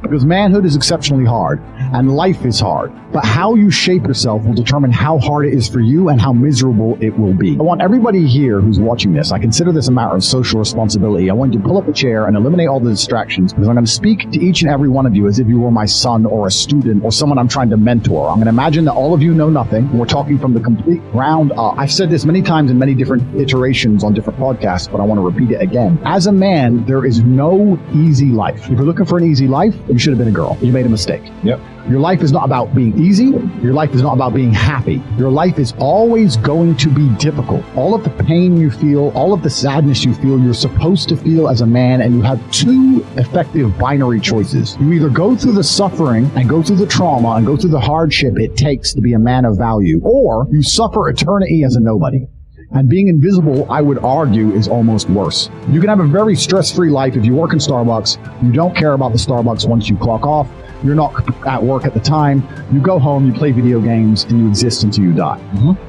Because manhood is exceptionally hard, and life is hard. But how you shape yourself will determine how hard it is for you and how miserable it will be. I want everybody here who's watching this, I consider this a matter of social responsibility. I want you to pull up a chair and eliminate all the distractions, because I'm going to speak to each and every one of you as if you were my son or a student or someone I'm trying to mentor. I'm going to imagine that all of you know nothing. We're talking from the complete ground up. I've said this many times in many different iterations on different podcasts, but I want to repeat it again. As a man, there is no easy life. If you're looking for an easy life, you should have been a girl. You made a mistake. Yep. Your life is not about being easy. Your life is not about being happy. Your life is always going to be difficult. All of the pain you feel, all of the sadness you feel, you're supposed to feel as a man, and you have two effective binary choices. You either go through the suffering and go through the trauma and go through the hardship it takes to be a man of value, or you suffer eternity as a nobody. And being invisible, I would argue, is almost worse. You can have a very stress-free life if you work in Starbucks. You don't care about the Starbucks once you clock off. You're not at work at the time. You go home, you play video games, and you exist until you die.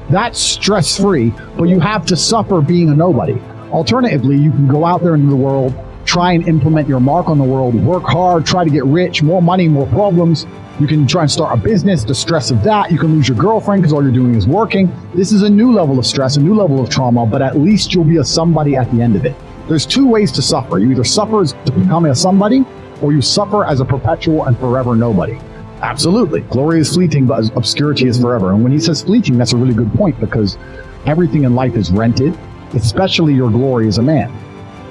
That's stress-free, but you have to suffer being a nobody. Alternatively, you can go out there into the world, try and implement your mark on the world, work hard, try to get rich, more money, more problems. You can try and start a business, the stress of that. You can lose your girlfriend because all you're doing is working. This is a new level of stress, a new level of trauma, but at least you'll be a somebody at the end of it. There's two ways to suffer. You either suffer to become a somebody, or you suffer as a perpetual and forever nobody. Absolutely. Glory is fleeting, but obscurity is forever. And when he says fleeting, that's a really good point, because everything in life is rented, especially your glory as a man.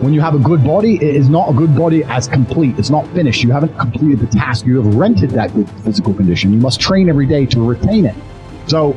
When you have a good body, it is not a good body as complete. It's not finished. You haven't completed the task. You have rented that good physical condition. You must train every day to retain it. So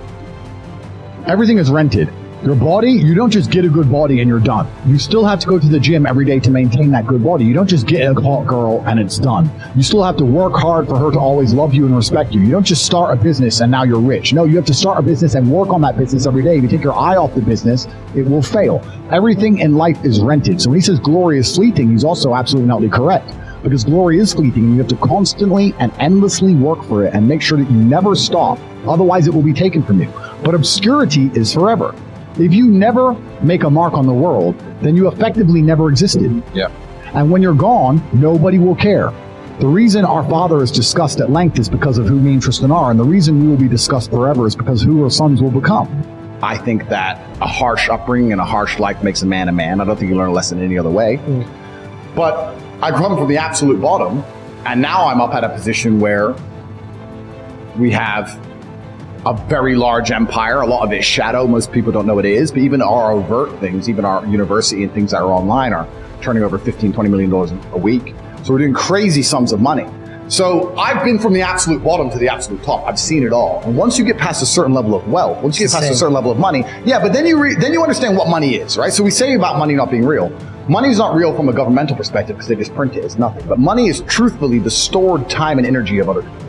everything is rented. Your body, you don't just get a good body and you're done. You still have to go to the gym every day to maintain that good body. You don't just get a hot girl and it's done. You still have to work hard for her to always love you and respect you. You don't just start a business and now you're rich. No, you have to start a business and work on that business every day. If you take your eye off the business, it will fail. Everything in life is rented. So when he says glory is fleeting, he's also absolutely not correct. Because glory is fleeting and you have to constantly and endlessly work for it and make sure that you never stop. Otherwise it will be taken from you. But obscurity is forever. If you never make a mark on the world, then you effectively never existed. Yeah. And when you're gone, nobody will care. The reason our Father is discussed at length is because of who me and Tristan are, and the reason we will be discussed forever is because who our sons will become. I think that a harsh upbringing and a harsh life makes a man a man. I don't think you learn a lesson any other way. But I come from the absolute bottom, and now I'm up at a position where we have a very large empire. A lot of it is shadow. Most people don't know what it is, but even our overt things, even our university and things that are online are turning over $15, $20 million a week. So we're doing crazy sums of money. So I've been from the absolute bottom to the absolute top. I've seen it all. And once you get past a certain level of wealth, once you get past a certain level of money, but then you understand what money is, right? So we say about money not being real. Money is not real from a governmental perspective because they just print it as nothing. But money is truthfully the stored time and energy of other people.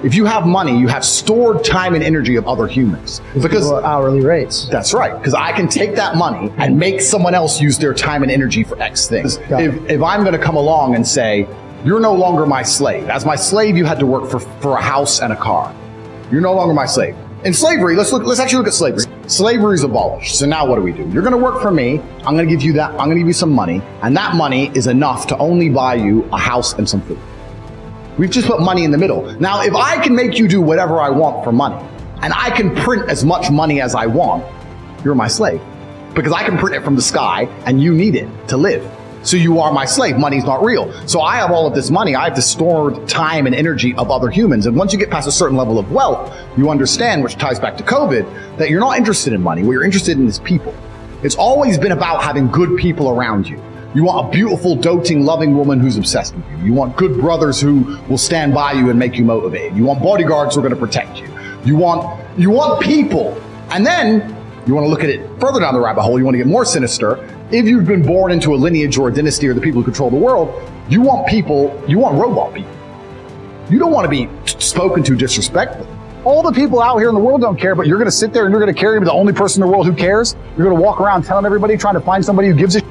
If you have money, you have stored time and energy of other humans. Because hourly rates. That's right. Because I can take that money and make someone else use their time and energy for X things. If I'm going to come along and say, you're no longer my slave. As my slave, you had to work for a house and a car. You're no longer my slave. In slavery, let's actually look at slavery. Slavery is abolished. So now what do? You're going to work for me. I'm going to give you that. I'm going to give you some money. And that money is enough to only buy you a house and some food. We've just put money in the middle. Now, if I can make you do whatever I want for money, and I can print as much money as I want, you're my slave. Because I can print it from the sky, and you need it to live. So you are my slave. Money's not real. So I have all of this money. I have the stored time and energy of other humans. And once you get past a certain level of wealth, you understand, which ties back to COVID, that you're not interested in money. What you're interested in is people. It's always been about having good people around you. You want a beautiful, doting, loving woman who's obsessed with you. You want good brothers who will stand by you and make you motivated. You want bodyguards who are going to protect you. You want people. And then you want to look at it further down the rabbit hole. You want to get more sinister. If you've been born into a lineage or a dynasty or the people who control the world, you want robot people. You don't want to be spoken to disrespectfully. All the people out here in the world don't care, but you're going to sit there and you're going to carry the only person in the world who cares. You're going to walk around telling everybody, trying to find somebody who gives a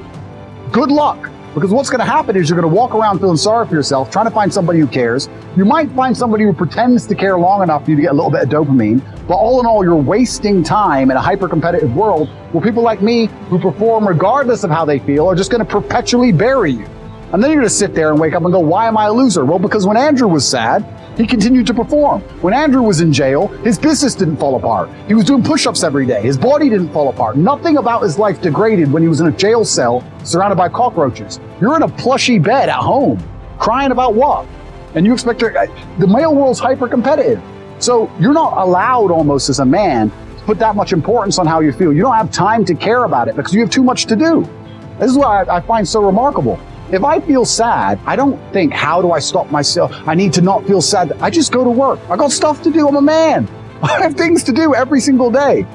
good luck. Because what's going to happen is you're going to walk around feeling sorry for yourself, trying to find somebody who cares. You might find somebody who pretends to care long enough for you to get a little bit of dopamine. But all in all, you're wasting time in a hyper-competitive world where people like me, who perform regardless of how they feel, are just going to perpetually bury you. And then you're going to sit there and wake up and go, why am I a loser? Well, because when Andrew was sad, he continued to perform. When Andrew was in jail, his business didn't fall apart. He was doing push-ups every day. His body didn't fall apart. Nothing about his life degraded when he was in a jail cell surrounded by cockroaches. You're in a plushy bed at home, crying about what? And you expect the male world's hyper-competitive. So you're not allowed almost as a man to put that much importance on how you feel. You don't have time to care about it because you have too much to do. This is what I find so remarkable. If I feel sad, I don't think, how do I stop myself? I need to not feel sad. I just go to work. I got stuff to do. I'm a man. I have things to do every single day.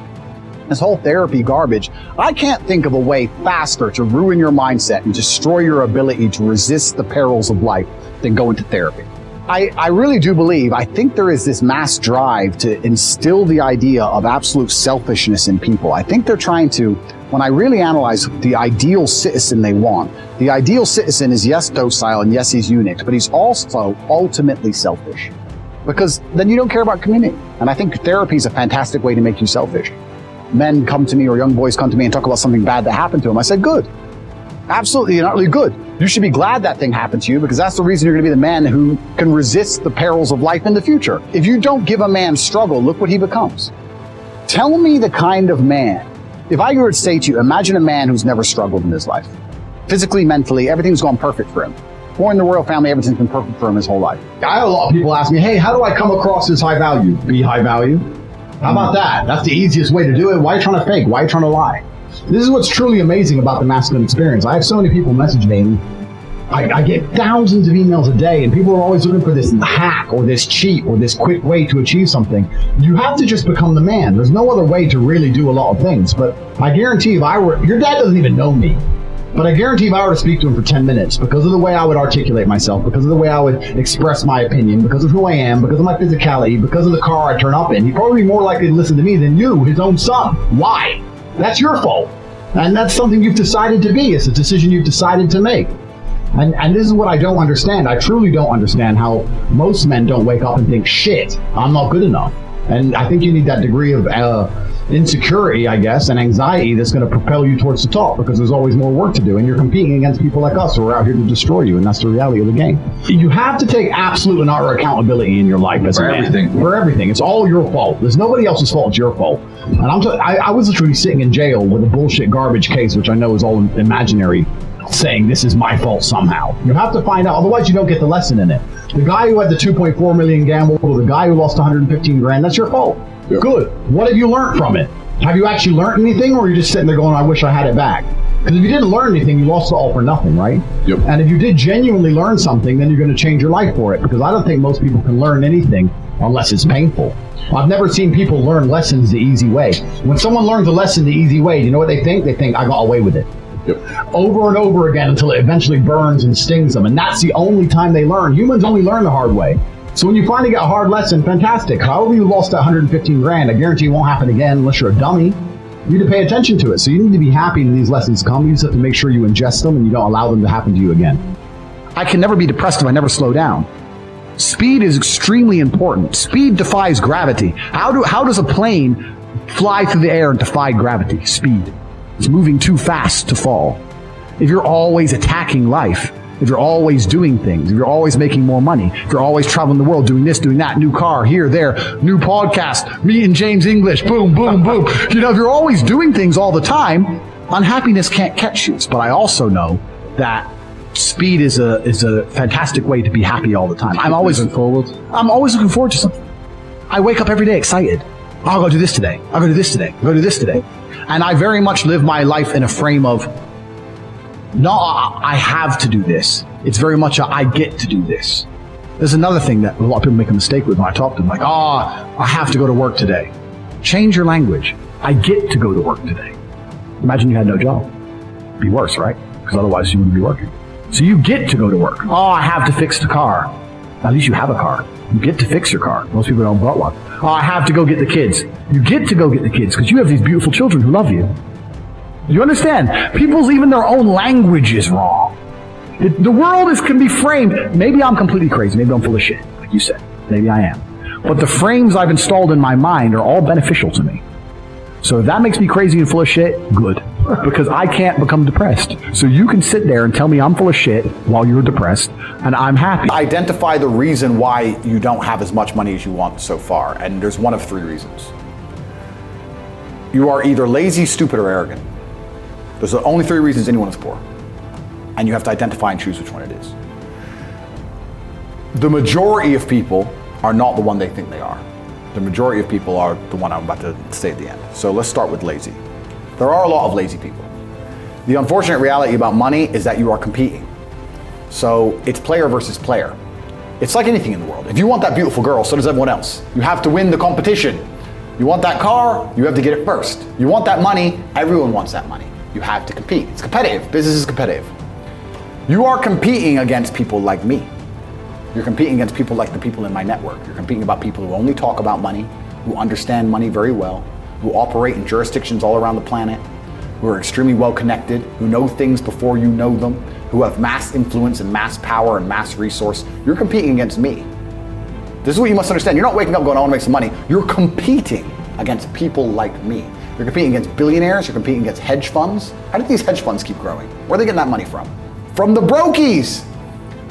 This whole therapy garbage, I can't think of a way faster to ruin your mindset and destroy your ability to resist the perils of life than going to therapy. I really do believe, I think there is this mass drive to instill the idea of absolute selfishness in people. I think they're trying to, when I really analyze the ideal citizen they want, the ideal citizen is yes docile and yes he's eunuch, but he's also ultimately selfish. Because then you don't care about community. And I think therapy is a fantastic way to make you selfish. Men come to me or young boys come to me and talk about something bad that happened to them. I said, good. Absolutely, not really good. You should be glad that thing happened to you because that's the reason you're going to be the man who can resist the perils of life in the future. If you don't give a man struggle, look what he becomes. Tell me the kind of man. If I were to say to you, imagine a man who's never struggled in his life. Physically, mentally, everything's gone perfect for him. Born in the royal family, everything's been perfect for him his whole life. I have a lot of people ask me, hey, how do I come across as high value? Be high value? How about that? That's the easiest way to do it. Why are you trying to fake? Why are you trying to lie? This is what's truly amazing about the masculine experience. I have so many people message me, and I get thousands of emails a day, and people are always looking for this hack or this cheat or this quick way to achieve something. You have to just become the man. There's no other way to really do a lot of things. But I guarantee if I were, your dad doesn't even know me, but I guarantee if I were to speak to him for 10 minutes, because of the way I would articulate myself, because of the way I would express my opinion, because of who I am, because of my physicality, because of the car I turn up in, he'd probably be more likely to listen to me than you, his own son. Why? That's your fault. And that's something you've decided to be. It's a decision you've decided to make. And this is what I don't understand. I truly don't understand how most men don't wake up and think, shit, I'm not good enough. And I think you need that degree of insecurity, I guess, and anxiety that's going to propel you towards the top, because there's always more work to do, and you're competing against people like us who are out here to destroy you, and that's the reality of the game. You have to take absolute and utter accountability in your life as a man. For everything. It's all your fault. There's nobody else's fault. It's your fault. And I was literally sitting in jail with a bullshit garbage case, which I know is all imaginary, saying this is my fault somehow. You have to find out, otherwise you don't get the lesson in it. The guy who had the 2.4 million gamble, or the guy who lost 115 grand, that's your fault. Yep. Good. What have you learned from it? Have you actually learned anything, or are you just sitting there going, I wish I had it back? Because if you didn't learn anything, you lost it all for nothing, right? Yep. And if you did genuinely learn something, then you're going to change your life for it, because I don't think most people can learn anything unless it's painful. I've never seen people learn lessons the easy way. When someone learns a lesson the easy way, you know what they think? They think, I got away with it. Yep. Over and over again until it eventually burns and stings them. And that's the only time they learn. Humans only learn the hard way. So when you finally get a hard lesson, fantastic. However you lost that 115 grand, I guarantee it won't happen again unless you're a dummy. You need to pay attention to it. So you need to be happy when these lessons come. You just have to make sure you ingest them and you don't allow them to happen to you again. I can never be depressed if I never slow down. Speed is extremely important. Speed defies gravity. How does a plane fly through the air and defy gravity? Speed. It's moving too fast to fall. If you're always attacking life, if you're always doing things, if you're always making more money, if you're always traveling the world, doing this, doing that, new car, here, there, new podcast, meeting James English, boom, boom, boom. You know, if you're always doing things all the time, unhappiness can't catch you. But I also know that speed is a fantastic way to be happy all the time. I'm always looking forward to something. I wake up every day excited. I'll go do this today. I'll go do this today. I'll go do this today. And I very much live my life in a frame of, no, I have to do this. It's very much a, I get to do this. There's another thing that a lot of people make a mistake with when I talk to them, like, I have to go to work today. Change your language. I get to go to work today. Imagine you had no job. It'd be worse, right? Because otherwise you wouldn't be working. So you get to go to work. I have to fix the car. At least you have a car. You get to fix your car. Most people don't bought one. I have to go get the kids. You get to go get the kids because you have these beautiful children who love you. You understand? People's even their own language is wrong. The world can be framed. Maybe I'm completely crazy. Maybe I'm full of shit, like you said. Maybe I am. But the frames I've installed in my mind are all beneficial to me. So if that makes me crazy and full of shit, good. because I can't become depressed. So you can sit there and tell me I'm full of shit while you're depressed, and I'm happy. Identify the reason why you don't have as much money as you want so far, and there's one of 3 reasons. You are either lazy, stupid, or arrogant. Those are the only 3 reasons anyone is poor. And you have to identify and choose which one it is. The majority of people are not the one they think they are. The majority of people are the one I'm about to say at the end. So let's start with lazy. There are a lot of lazy people. The unfortunate reality about money is that you are competing. So it's player versus player. It's like anything in the world. If you want that beautiful girl, so does everyone else. You have to win the competition. You want that car, you have to get it first. You want that money, everyone wants that money. You have to compete. It's competitive. Business is competitive. You are competing against people like me. You're competing against people like the people in my network. You're competing about people who only talk about money, who understand money very well, who operate in jurisdictions all around the planet, who are extremely well connected, who know things before you know them, who have mass influence and mass power and mass resource. You're competing against me. This is what you must understand. You're not waking up going, I want to make some money. You're competing against people like me. You're competing against billionaires. You're competing against hedge funds. How did these hedge funds keep growing? Where are they getting that money from? From the brokies.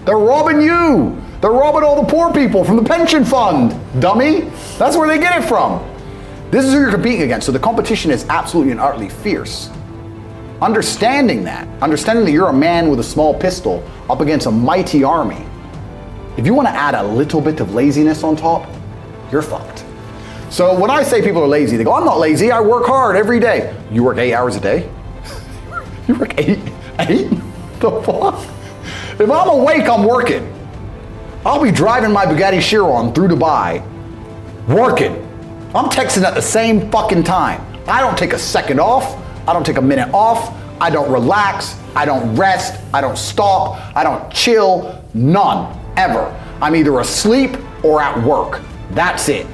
They're robbing you. They're robbing all the poor people from the pension fund, dummy. That's where they get it from. This is who you're competing against. So the competition is absolutely and utterly fierce. Understanding that you're a man with a small pistol up against a mighty army. If you want to add a little bit of laziness on top, you're fucked. So when I say people are lazy, they go, I'm not lazy, I work hard every day. You work 8 hours a day? You work 8? The fuck? If I'm awake, I'm working. I'll be driving my Bugatti Chiron through Dubai, working. I'm texting at the same fucking time. I don't take a second off. I don't take a minute off. I don't relax. I don't rest. I don't stop. I don't chill. None, ever. I'm either asleep or at work. That's it.